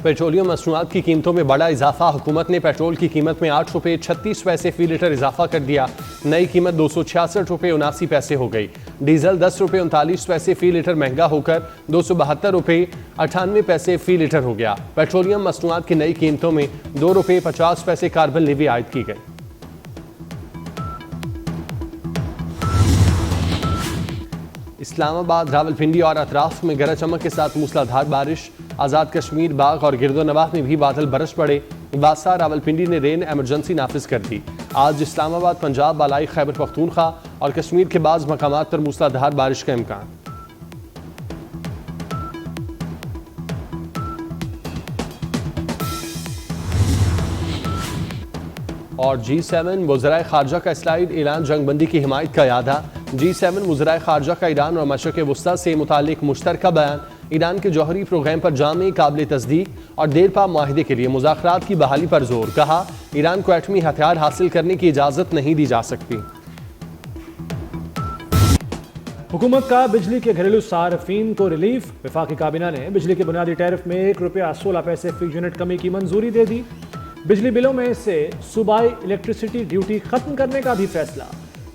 Petroleum मसनूआत की कीमतों में बड़ा इजाफा। हुकूमत ने पेट्रोल की कीमत में 8 रुपये 36 पैसे फी लीटर इजाफा कर दिया। नई कीमत 266 रुपये 79 पैसे हो गई। डीजल 10 रुपये 39 पैसे फी लीटर महंगा होकर 272 रुपये 98 पैसे फी लीटर हो गया। पेट्रोलियम मसनूआत की नई कीमतों में 2 रुपये 50 पैसे कार्बन लेवी आयद की गई। इस्लामाबाद, रावलपिंडी और अतराफ में गरज चमक के साथ मूसलाधार बारिश। आज़ाद कश्मीर, बाग और गिरदोनवाह में भी बादल बरस पड़े। वासा रावलपिंडी ने रेन एमरजेंसी नाफिज कर दी। आज इस्लामाबाद, पंजाब, बालाई खैबर पख्तूनख्वा और कश्मीर के बाज़ मकामात पर मूसलाधार बारिश का इम्कान। और G7 वज़राए ख़ारजा का स्लाइड, ऐलान जंगबंदी की हिमायत का यादा। G7 वज़राए ख़ारजा का ईरान और मशरक़ वस्ता से मुतालिक मुश्तरका बयान। ईरान के जौहरी प्रोग्राम पर जामे, काबिल तस्दीक और देरपा माहिदे के लिए मुज़ाकरात की बहाली पर जोर। कहा, ईरान को एटमी हथियार हासिल करने की इजाज़त नहीं दी जा सकती। हुकूमत का बिजली के घरेलू सार्फिन को रिलीफ। वफाकी काबीना ने बिजली के बुनियादी टैरिफ में 1 रुपया 16 पैसे फी यूनिट कमी की मंजूरी दे दी। बिजली बिलों में से सूबाई इलेक्ट्रिसिटी ड्यूटी खत्म करने का भी फैसला।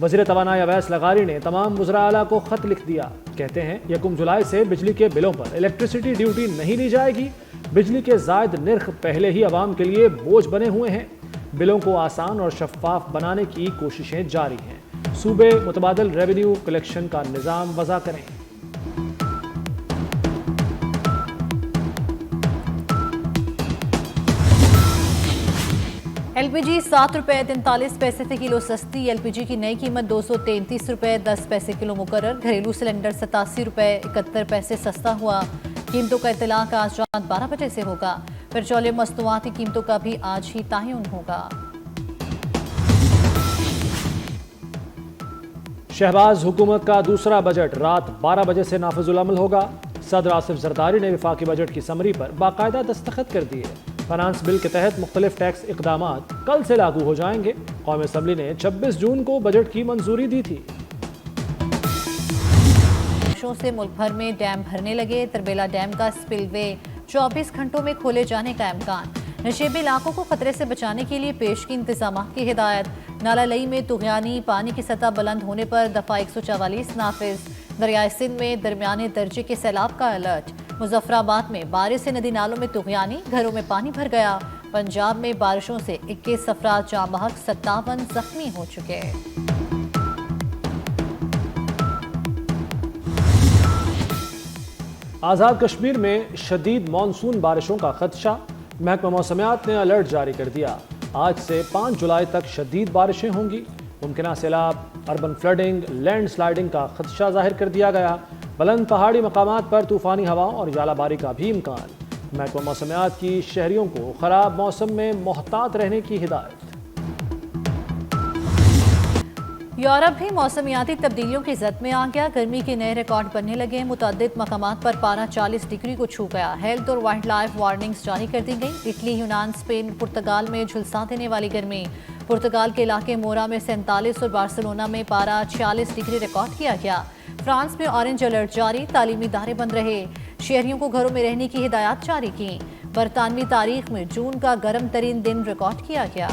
वज़ीर तवानाई अवैस लगारी ने तमाम वज़रा आला को खत लिख दिया। कहते हैं 1 जुलाई से बिजली के बिलों पर इलेक्ट्रिसिटी ड्यूटी नहीं ली जाएगी। बिजली के जायद निर्ख पहले ही अवाम के लिए बोझ बने हुए हैं। बिलों को आसान और शफाफ बनाने की कोशिशें जारी हैं। सूबे मुतबादल रेवेन्यू कलेक्शन का निज़ाम वज़ा करें। LPG 7 रुपये 43 पैसे फी किलो सस्ती। LPG की नई कीमत 233 रुपये 10 पैसे किलो मुकर्रर। घरेलू सिलेंडर 87 रुपये 71 पैसे सस्ता हुआ। कीमतों का इत्तलाक आज रात 12 बजे से होगा। पेट्रोलियम मसनूआत की कीमतों का भी आज ही तायुन होगा। शहबाज हुकूमत का दूसरा बजट रात 12 बजे से नाफिजुल अमल होगा। सदर आसिफ जरदारी ने वफाकी बजट की समरी पर बाकायदा दस्तखत कर दिए। फाइनेंस बिल के तहत मुख्तलिफ टैक्स इक़दामात कल से लागू हो जाएंगे। कौमी असम्बली ने 26 जून को बजट की मंजूरी दी थी। बारिशों से मुल्क भर में डैम भरने लगे। तरबेला डैम का स्पिलवे 24 घंटों में खोले जाने का इम्कान। नशेबी इलाकों को खतरे से बचाने के लिए पेश की इंतजाम की हिदायत। नाला लई में तुग़यानी पानी की सतह बुलंद होने पर दफ़ा 144 नाफिज। दरियाए सिंध में दरमियाने दर्जे के सैलाब का अलर्ट। मुजफ्फराबाद में बारिश से नदी नालों में तुग़यानी, घरों में पानी भर गया। पंजाब में बारिशों से 21 अफराद जाँ बहक, 57 जख्मी हो चुके। आज़ाद कश्मीर में शदीद मानसून बारिशों का खदशा। महकमा मौसमियात ने अलर्ट जारी कर दिया। आज से 5 जुलाई तक शदीद बारिशें होंगी। मुमकिन सैलाब, अर्बन फ्लडिंग, लैंड स्लाइडिंग का खदशा जाहिर कर दिया गया। बुलंद पहाड़ी मकामात पर तूफ़ानी हवाओं और जालाबारी का भी इम्कान। महकमा मौसमियात की शहरियों को ख़राब मौसम में मोहतात रहने की हिदायत। यूरोप भी मौसमियाती तब्दीलियों की जद में आ गया। गर्मी के नए रिकॉर्ड बनने लगे। मुतअद्दिद मकामात पर पारा 40 डिग्री को छू गया। हेल्थ और वाइल्ड लाइफ वार्निंग्स जारी कर दी गई। इटली, यूनान, स्पेन, पुर्तगाल में झुलसा देने वाली गर्मी। पुर्तगाल के इलाके मोरा में 47 और बार्सिलोना में पारा 46 डिग्री रिकॉर्ड किया गया। फ्रांस में ऑरेंज अलर्ट जारी। तालीमी इदारे बंद रहे। शहरियों को घरों में रहने की हिदायत जारी की। बरतानवी तारीख में जून का गर्म तरीन दिन रिकॉर्ड किया गया।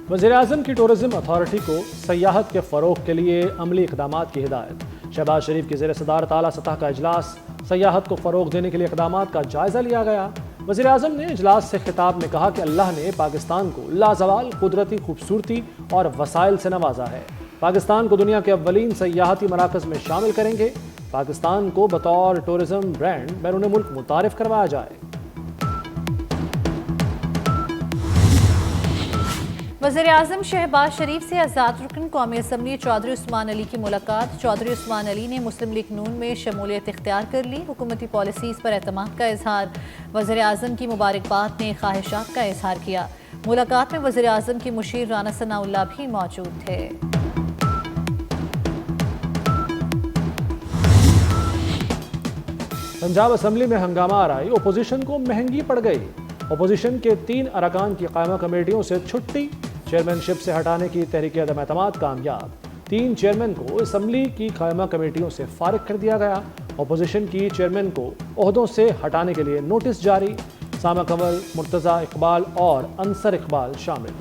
वज़ीर-ए-आज़म की टूरिज्म अथॉरिटी को सयाहत के फ़रोग़ के लिए अमली इक़दामात की हिदायत। शहबाज शरीफ की ज़ेर सदारत आला सतह का इजलास। सयाहत को फ़रोग़ देने के लिए इक़दामात का जायज़ा लिया गया। वज़ीर-ए-आज़म ने इजलास से खिताब में कहा कि अल्लाह ने पाकिस्तान को लाजवाल कुदरती खूबसूरती और वसाइल से नवाजा है। पाकिस्तान को दुनिया के अव्वलीन सयाहती मराकज़ में शामिल करेंगे। पाकिस्तान को बतौर टूरिज्म ब्रांड बैरून मुल्क मुतारिफ करवाया जाए। वज़ीर-ए-आज़म शहबाज शरीफ से आज़ाद रुकन कौमी असम्बली चौधरी उस्मान अली की मुलाकात। चौधरी उस्मान अली ने मुस्लिम लीग नून में शमूलियत इख्तियार कर ली। हुकूमती पॉलिसीज़ पर एतमाद का इजहार। वज़ीर-ए-आज़म की मुबारकबाद ने ख्वाहिशात का इजहार किया। मुलाकात में वज़ीर-ए-आज़म की मुशीर राना सनाउल्लाह भी मौजूद थे। पंजाब असम्बली में हंगामा आराई। अपोजिशन को महंगी पड़ गई। अपोजिशन के 3 अरकान की कायमा कमेटियों से छुट्टी। चेयरमैनशिप से हटाने की तहरीक अदम एतमाद कामयाब। 3 چیئرمین کو اسمبلی کی قائمہ کمیٹیوں سے فارغ کر دیا گیا۔ اپوزیشن کی چیئرمین کو عہدوں سے ہٹانے کے لیے نوٹس جاری۔ سامہ کنول، مرتضی اقبال اور انصر اقبال شامل۔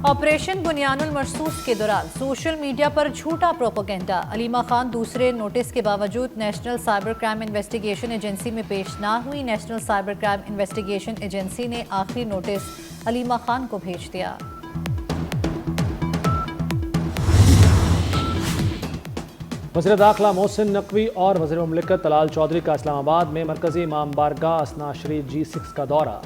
آپریشن بنیان المرصوص کے دوران سوشل میڈیا پر جھوٹا پروپیگنڈا۔ علیمہ خان دوسرے نوٹس کے باوجود national cyber crime investigation agency میں پیش نہ ہوئی۔ National cyber crime investigation agency نے آخری نوٹس علیمہ خان کو بھیج دیا۔ وزیر داخلہ محسن نقوی اور وزیر مملکت طلال چودھری کا اسلام آباد میں مرکزی امام بارگاہ اسنا شریف G6 کا دورہ۔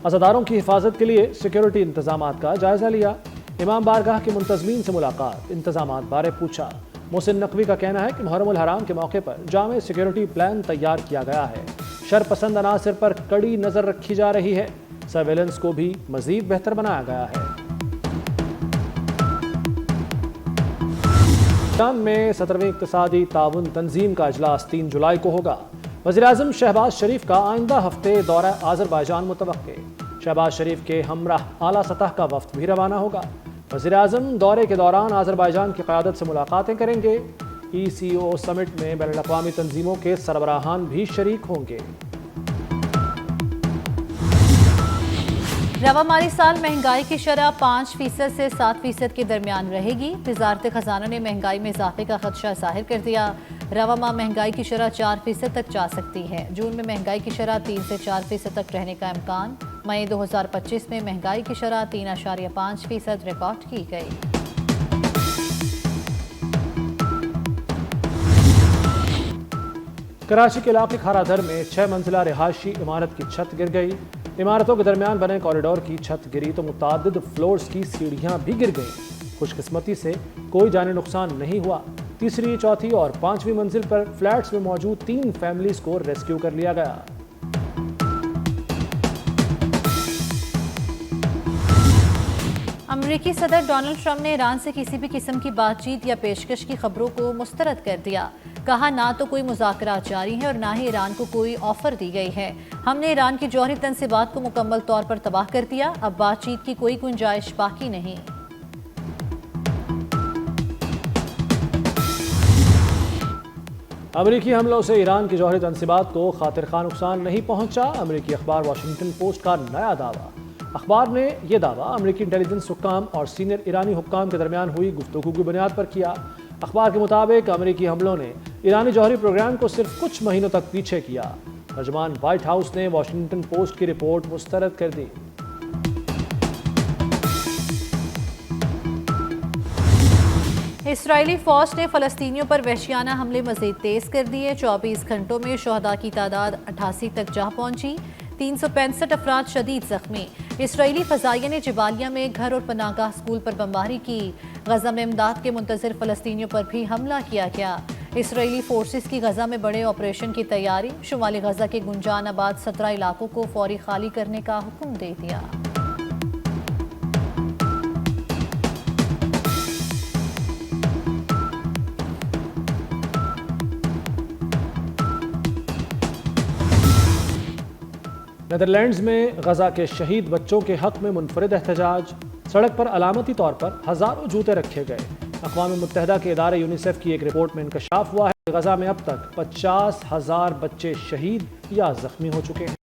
عزاداروں کی حفاظت کے لیے سیکیورٹی انتظامات کا جائزہ لیا۔ امام بارگاہ کے منتظمین سے ملاقات، انتظامات بارے پوچھا۔ محسن نقوی کا کہنا ہے کہ محرم الحرام کے موقع پر جامع سیکیورٹی پلان تیار کیا گیا ہے۔ شر پسند عناصر پر کڑی نظر رکھی جا رہی ہے۔ سرویلنس کو بھی مزید بہتر بنایا گیا ہے۔ پاکستان میں 17ویں اقتصادی تعاون تنظیم کا اجلاس 3 جولائی کو ہوگا۔ وزیراعظم شہباز شریف کا آئندہ ہفتے دورہ آذربائیجان متوقع۔ شہباز شریف کے ہمراہ اعلیٰ سطح کا وفد بھی روانہ ہوگا۔ وزیراعظم دورے کے دوران آذربائیجان کی قیادت سے ملاقاتیں کریں گے۔ ECO سمٹ میں بین الاقوامی تنظیموں کے سربراہان بھی شریک ہوں گے۔ رواں مالی سال مہنگائی کی شرح 5% سے 7% کے درمیان رہے گی۔ وزارت خزانہ نے مہنگائی میں اضافے کا خدشہ ظاہر کر دیا۔ رواں ماہ مہنگائی کی شرح 4% تک جا سکتی ہے۔ جون میں مہنگائی کی شرح 3 سے 4% تک رہنے کا امکان۔ مئی 2025 میں مہنگائی کی شرح 3.5% ریکارڈ کی گئی۔ کراچی کے علاقے کھارا در میں 6 منزلہ رہائشی عمارت کی چھت گر گئی۔ عمارتوں کے درمیان بنے کوریڈور کی چھت گری تو متعدد فلورز کی سیڑھیاں بھی گر گئیں۔ خوش قسمتی سے کوئی جانی نقصان نہیں ہوا۔ تیسری، چوتھی اور 5ویں منزل پر فلیٹس میں موجود 3 فیملیز کو ریسکیو کر لیا گیا۔ امریکی صدر ڈونلڈ ٹرمپ نے ایران سے کسی بھی قسم کی بات چیت یا پیشکش کی خبروں کو مسترد کر دیا۔ کہا نہ تو کوئی مذاکرات جاری ہیں اور نہ ہی ایران کو کوئی آفر دی گئی ہے۔ ہم نے ایران کی جوہری تنصیبات کو مکمل طور پر تباہ کر دیا۔ اب بات چیت کی کوئی گنجائش باقی نہیں۔ امریکی حملوں سے ایران کی جوہری تنصیبات کو خاطر خواہ نقصان نہیں پہنچا۔ امریکی اخبار واشنگٹن پوسٹ کا نیا دعویٰ۔ اخبار نے یہ دعویٰ امریکی انٹیلیجنس حکام اور سینئر ایرانی حکام کے درمیان ہوئی گفتگو کی بنیاد پر کیا۔ اخبار کے مطابق امریکی حملوں نے ایرانی جوہری پروگرام کو صرف کچھ مہینوں تک پیچھے کیا۔ ترجمان وائٹ ہاؤس نے واشنگٹن پوسٹ کی رپورٹ مسترد کر دی۔ اسرائیلی فوج نے فلسطینیوں پر وحشیانہ حملے مزید تیز کر دیے۔ 24 گھنٹوں میں شہداء کی تعداد 88 تک جا پہنچی۔ 365 افراد شدید زخمی۔ اسرائیلی فضائیہ نے جبالیہ میں گھر اور پناہ گاہ اسکول پر بمباری کی۔ غزہ میں امداد کے منتظر فلسطینیوں پر بھی حملہ کیا گیا۔ اسرائیلی فورسز کی غزہ میں بڑے آپریشن کی تیاری۔ شمالی غزہ کے گنجان آباد 17 علاقوں کو فوری خالی کرنے کا حکم دے دیا۔ نیدرلینڈز میں غزہ کے شہید بچوں کے حق میں منفرد احتجاج۔ سڑک پر علامتی طور پر ہزاروں جوتے رکھے گئے۔ اقوام متحدہ کے ادارے یونیسیف کی ایک رپورٹ میں انکشاف ہوا ہے کہ غزہ میں اب تک 50,000 بچے شہید یا زخمی ہو چکے ہیں۔